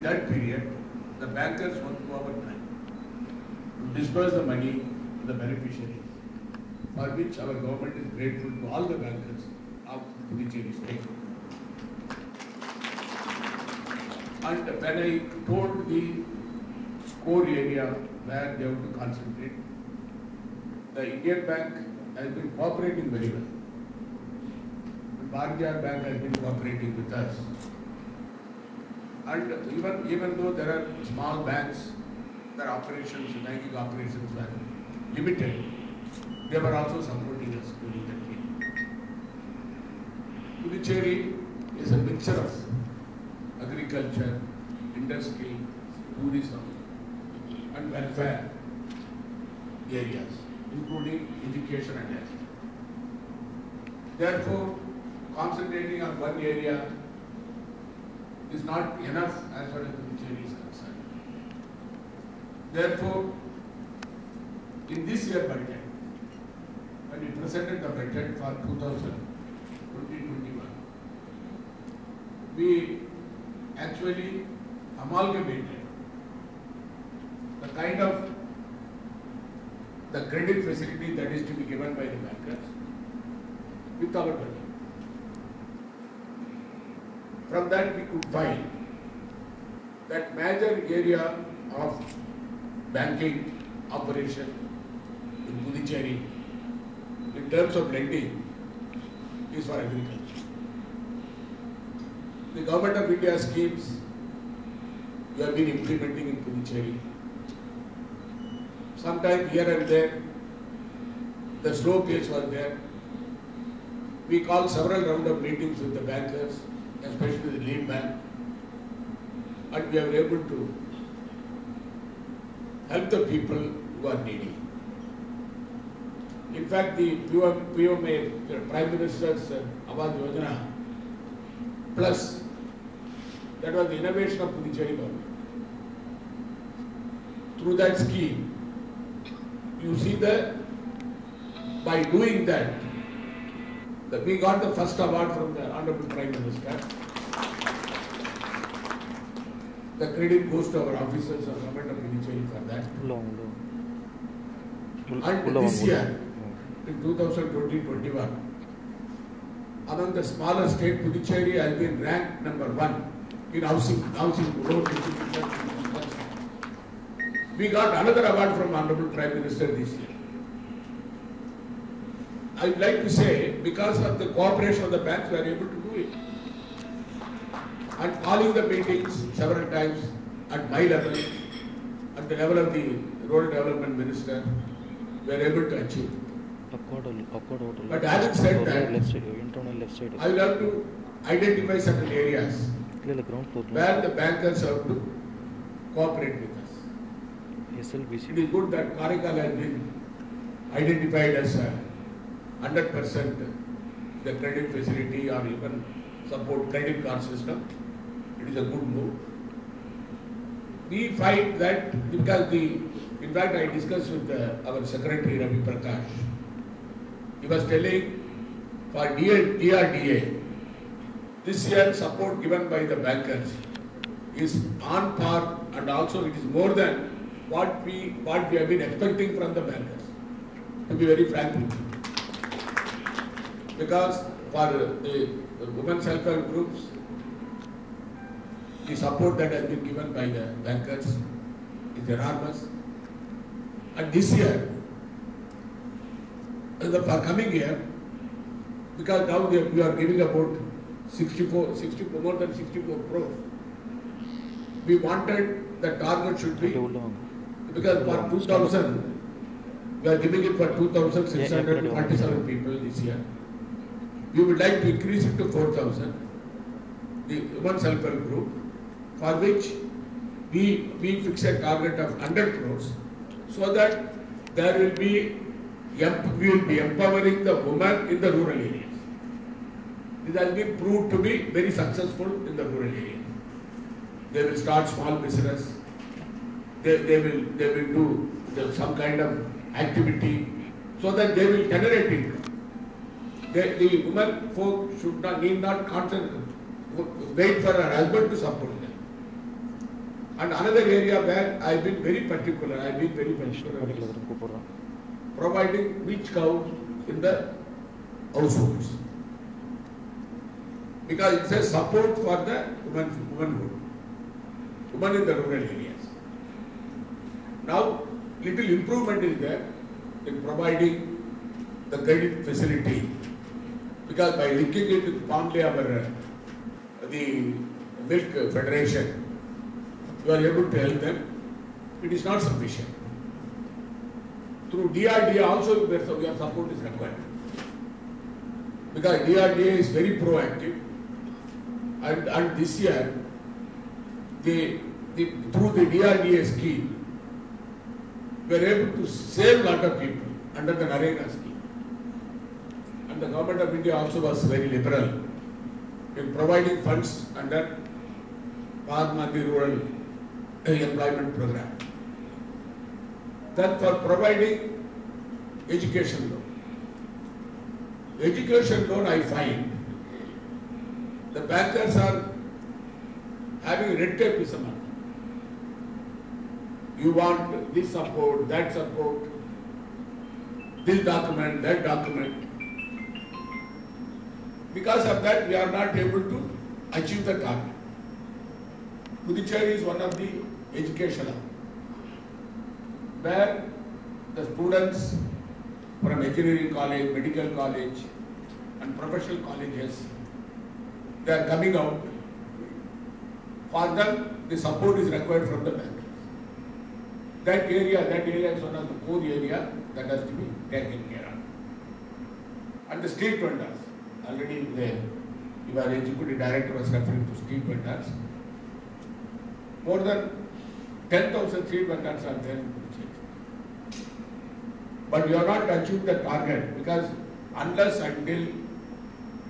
That period, the bankers went to our time to disburse the money to the beneficiaries, for which our government is grateful to all the bankers of Puducherry state. And when I told the core area where they have to concentrate, the Indian Bank has been cooperating very well. The Bharatiya Bank has been cooperating with us. And even though there are small banks, their operations, banking operations were limited, they were also supporting us during that period. Puducherry is a mixture of agriculture, industry, tourism, and welfare areas, including education and health. Therefore, concentrating on one area is not enough as far as Puducherry is concerned. Therefore, in this year budget, when we presented the budget for 2020-21, we actually amalgamated the kind of the credit facility that is to be given by the bankers with our budget. From that we could find that major area of banking operation in Puducherry in terms of lending is for agriculture. The Government of India schemes we have been implementing in Puducherry. Sometimes here and there the slow pace was there. We called several rounds of meetings with the bankers, especially the Lead Bank, and we are able to help the people who are needy. In fact, the PMA, Prime Minister's Awas Yojana Plus, that was the innovation of Puducherry government. Through that scheme, you see that by doing that, we got the first award from the Honorable Prime Minister. The credit goes to our officers of Government of Puducherry for that. And this year, in 2020-21, among the smaller state, Puducherry has been ranked number 1 in housing road. We got another award from Honorable Prime Minister this year. I would like to say, because of the cooperation of the banks, we are able to do it. And calling the meetings several times at my level, at the level of the Rural Development Minister, we are able to achieve. But having said that, I will have to identify certain areas where the bankers have to cooperate with us. It is good that Karaikal has been identified as 100% the credit facility or even support credit card system. It is a good move. We find that because in fact I discussed with our Secretary Ravi Prakash. He was telling for DRDA, this year support given by the bankers is on par, and also it is more than what we have been expecting from the bankers, to be very frank with you. Because for the women self-help groups, the support that has been given by the bankers is enormous. And this year, for coming year, because now we are giving about more than 64 crores. We wanted the target should be, because for 2000, we are giving it for 2,647 people this year. We would like to increase it to 4,000, the women self-help group, for which we fix a target of 100 crores, so that we will be empowering the women in the rural areas. This has been proved to be very successful in the rural areas. They will start small business. They will do some kind of activity, so that they will generate income. The women folk need not wait for her husband to support them. And another area where I've been very particular, is providing milk cows in the households. Because it's a support for the womanhood, women in the rural areas. Now, little improvement is there in providing the credit facility, because by linking it with only the Milk Federation, you are able to help them. It is not sufficient. Through DRDA also your support is required, because DRDA is very proactive, and this year through the DRDA scheme we are able to save a lot of people under the NREGA scheme. And the Government of India also was very liberal in providing funds under Mahatma Gandhi Rural Employment Program. That for providing education loan. Education loan, I find the bankers are having red tapeism. You want this support, that support, this document, that document. Because of that, we are not able to achieve the target. Puducherry is one of the education hub, where the students from engineering college, medical college, and professional colleges, they are coming out. For them, the support is required from the bankers. That area is one of the core area that has to be taken care of. And the street vendors, already your executive director was referring to street vendors. More than 10,000 street vendors are there in Puducherry. But we have not achieved the target, because unless until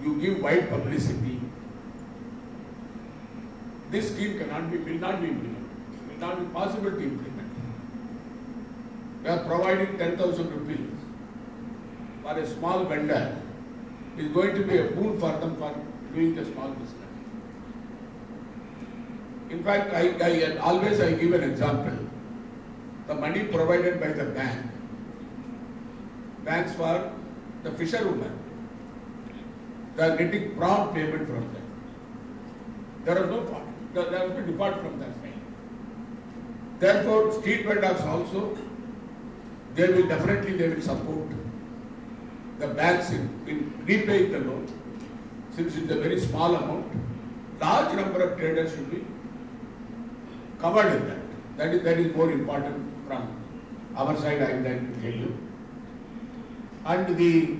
you give wide publicity, this scheme will not be implemented. It will not be possible to implement. We are providing 10,000 rupees for a small vendor. It is going to be a boon for them for doing the small business. In fact, I always give an example. The money provided by the banks for the fisherwomen, they are getting prompt payment from them. There is no part. They have to depart from that side. Therefore, street vendors also, they will support the banks in repaying the loan. Since it's a very small amount, large number of traders should be covered in that. That is more important from our side, I would like to tell you. And the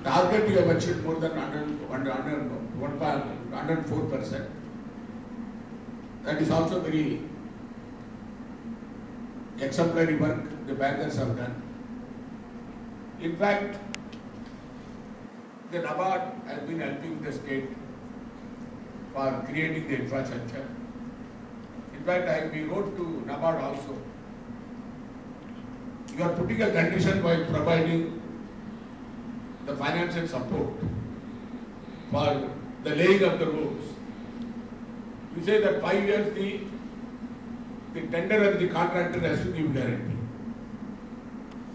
target you have achieved more than 104%. That is also very exemplary work the bankers have done. In fact, the NABARD has been helping the state for creating the infrastructure. In fact, we wrote to NABARD also. You are putting a condition by providing the financial support for the laying of the roads. You say that 5 years the tender of the contractor has to give guarantee.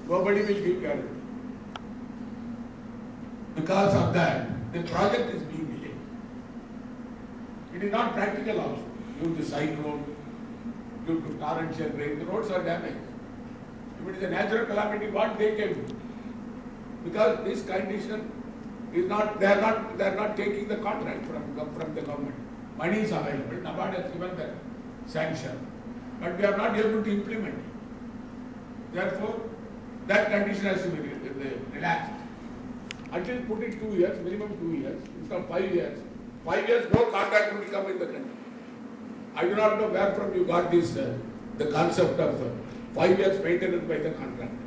Nobody will give guarantee. Because of that, the project is being delayed. It is not practical also. Due to cyclone, due to torrential rain, the roads are damaged. If it is a natural calamity, what they can do? Because this condition is not, they are not taking the contract from the government. Money is available, NABARD has given the sanction, but we are not able to implement it. Therefore, that condition has to be relaxed. At least put it 2 years, minimum 2 years, instead of 5 years. 5 years, no contractor will come in the country. I do not know where from you got this, the concept of 5 years maintenance by the contractor.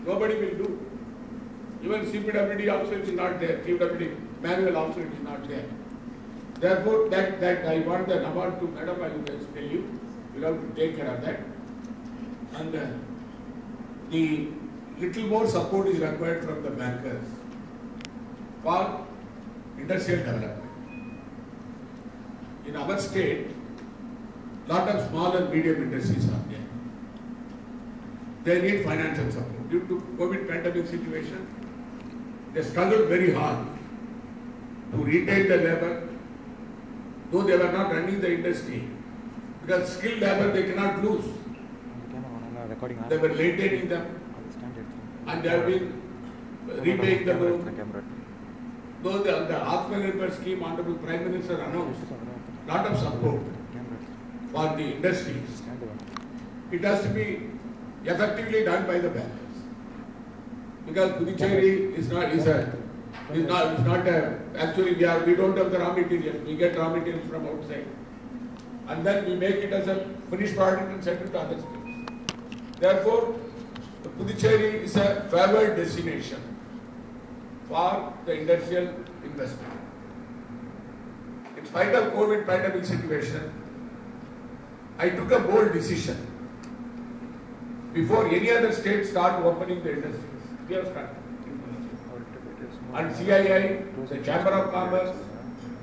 Nobody will do. Even CPWD also it is not there. CPWD manual also it is not there. Therefore, that I want the NABARD to, madam, I will just tell you, you have to take care of that. And the little more support is required from the bankers for industrial development. in our state, lot of small and medium industries are there. They need financial support. Due to COVID pandemic situation, they struggled very hard to retain the labor, though they were not running the industry. Because skilled labor they cannot lose. They were maintaining them and they have been repaying the loan. Though the Atmanirbhar scheme, Honorable Prime Minister announced lot of support for the industries. It has to be effectively done by the bankers. Because Puducherry actually we don't have the raw materials. We get raw materials from outside. And then we make it as a finished product and send it to other states. Therefore, Puducherry is a favored destination for the industrial investment. In spite of COVID pandemic situation, I took a bold decision. Before any other state start opening the industries, we have started. And CII, the Chamber of Commerce,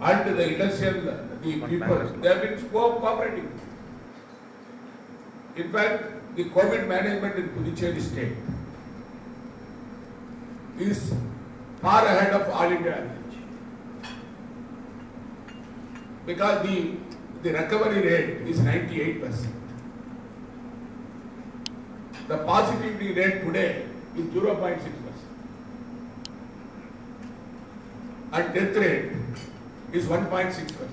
and the industrial, the people, they have been cooperating. In fact, the COVID management in Puducherry state is far ahead of all India average. Because the recovery rate is 98%. The positivity rate today is 0.6%. And death rate is 1.6%.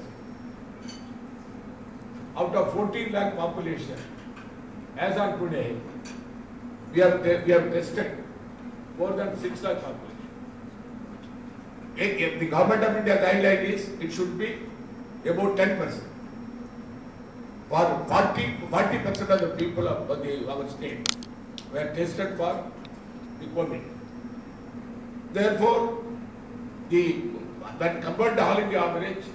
Out of 14 lakh population, as on today, we have tested more than 6 lakh population. If the Government of India guideline is, it should be about 10%. For 40% of the people of our state were tested for the COVID. Therefore, when compared to all India average,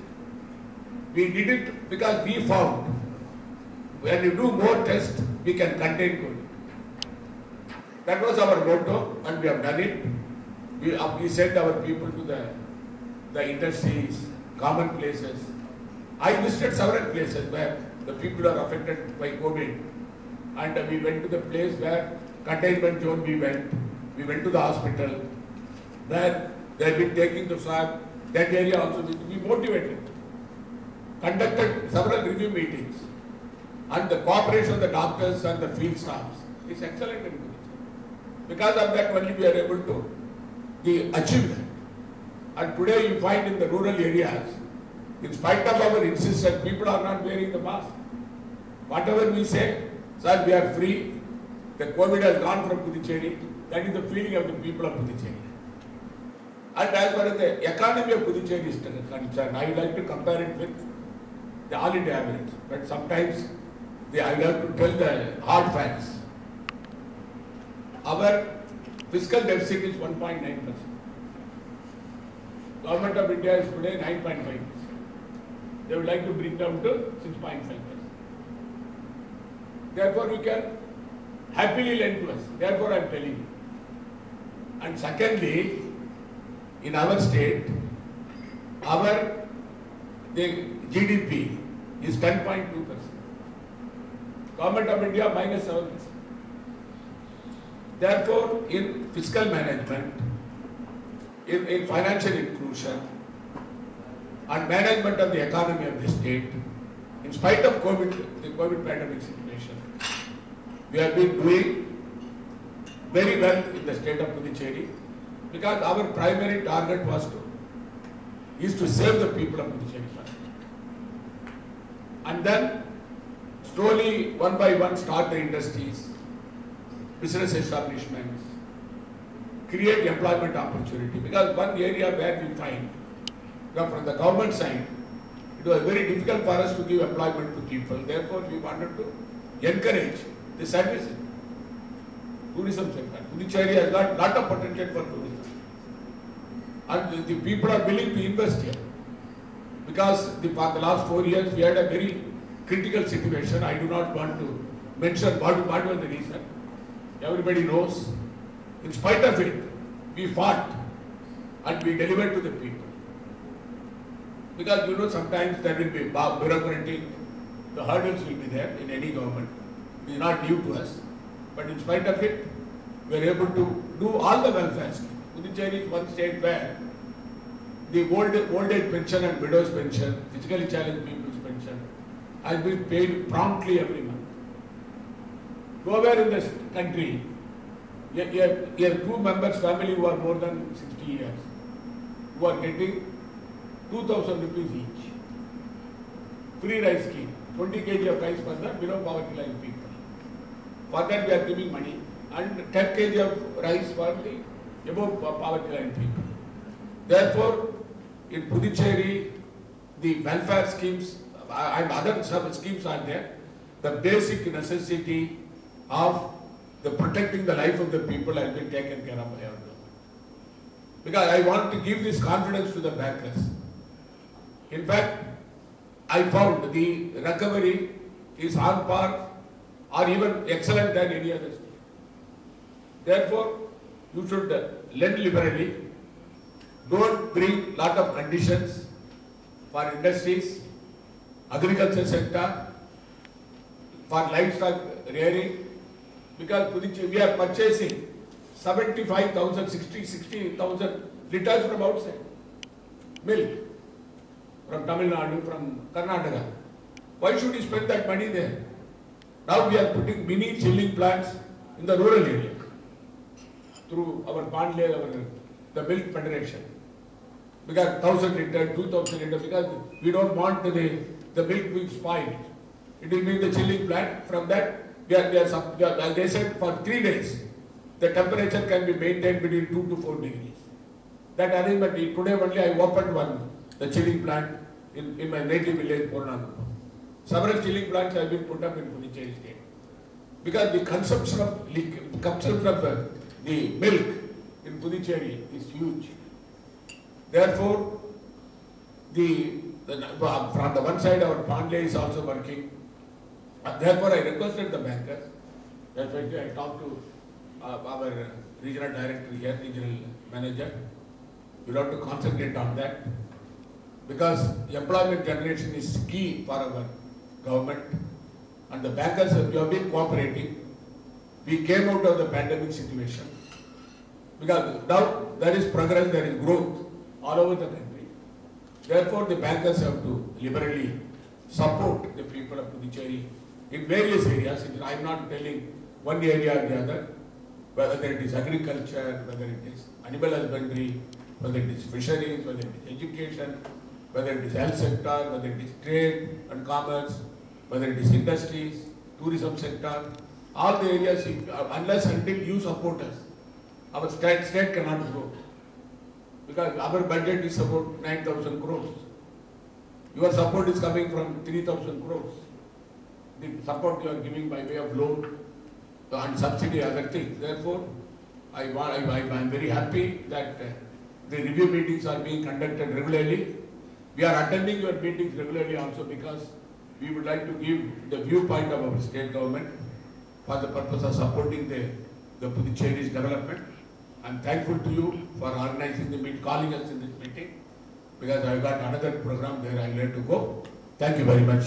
we did it because we found when you do more tests, we can contain COVID. That was our motto, and we have done it. We sent our people to the industries, common places. I visited several places where the people are affected by COVID, and we went to the place where containment zone we went to the hospital, where they have been taking the swab, that area also we motivated. Conducted several review meetings, and the cooperation of the doctors and the field staffs is excellent in Puducherry. Because of that only we are able to achieve that. And today you find in the rural areas, in spite of our insistence, people are not wearing the mask. Whatever we say, sir, we are free, the COVID has gone from Puducherry, that is the feeling of the people of Puducherry. And as far as the economy of Puducherry is concerned, I would like to compare it with the all India average. But sometimes I would have to tell the hard facts. Our fiscal deficit is 1.9%. Government of India is today 9.5%. They would like to bring down to 6.5%. Therefore, we can happily lend to us. Therefore, I am telling you. And secondly, in our state, the GDP is 10.2%. Government of India minus 7%. Therefore, in fiscal management, in financial inclusion, and management of the economy of the state, in spite of the COVID pandemic situation, we have been doing very well in the state of Puducherry, because our primary target is to save the people of Puducherry first. And then slowly, one by one, start the industries, business establishments, create employment opportunity. Because one area where we find, from the government side, it was very difficult for us to give employment to people. Therefore, we wanted to encourage the services. Tourism sector. Puducherry has got lot of potential for tourism. And the people are willing to invest here. Because for the last 4 years, we had a very critical situation. I do not want to mention what was the reason. Everybody knows. In spite of it, we fought and we delivered to the people. Because you know sometimes there will be bureaucratic, the hurdles will be there in any government. It is not new to us. But in spite of it, we are able to do all the welfare schemes. Puducherry is one state where the old age pension and widow's pension, physically challenged people's pension, has been paid promptly every month. Nowhere in this country, you have two members family who are more than 60 years, who are getting 2,000 rupees each. Free rice scheme, 20 kg of rice for the below poverty line people. For that we are giving money, and 10 kg of rice for the above poverty line people. Therefore, in Puducherry, the welfare schemes and other schemes are there. The basic necessity of the protecting the life of the people has been taken care of by our government. Because I want to give this confidence to the bankers. In fact, I found the recovery is on par or even excellent than any other state. Therefore, you should lend liberally. Don't bring lot of conditions for industries, agriculture sector, for livestock rearing, because we are purchasing 75,000, 60,000 liters from outside. Milk from Tamil Nadu, from Karnataka. Why should we spend that money there? Now we are putting mini chilling plants in the rural area through our Pandle, the Milk Federation. Because 1,000 liters, 2,000 liters, because we don't want the milk being spoiled. It will be the chilling plant. From that, they said for 3 days, the temperature can be maintained between 2 to 4 degrees. That arrangement, today only I opened the chilling plant in my native village, Purnam. Several chilling plants have been put up in Puducherry state. Because the consumption of the milk in Puducherry is huge. Therefore, from the one side, our Pandle is also working. Therefore, I requested the bankers. That's why I talked to our regional director here, regional manager. We have to concentrate on that, because employment generation is key for our government, and the bankers have been cooperating. We came out of the pandemic situation, because now there is progress, there is growth all over the country. Therefore, the bankers have to liberally support the people of Puducherry in various areas. I am not telling one area or the other, whether it is agriculture, whether it is animal husbandry, whether it is fisheries, whether it is education, whether it is health sector, whether it is trade and commerce, whether it is industries, tourism sector, all the areas, unless until you support us, our state cannot grow. Because our budget is about 9,000 crores. Your support is coming from 3,000 crores. The support you are giving by way of loan and subsidy, other things. Therefore, I am very happy that the review meetings are being conducted regularly. We are attending your meetings regularly also, because we would like to give the viewpoint of our state government for the purpose of supporting the Puducherry's development. I am thankful to you for organizing the meeting, calling us in this meeting, because I have got another program there I will have to go. Thank you very much.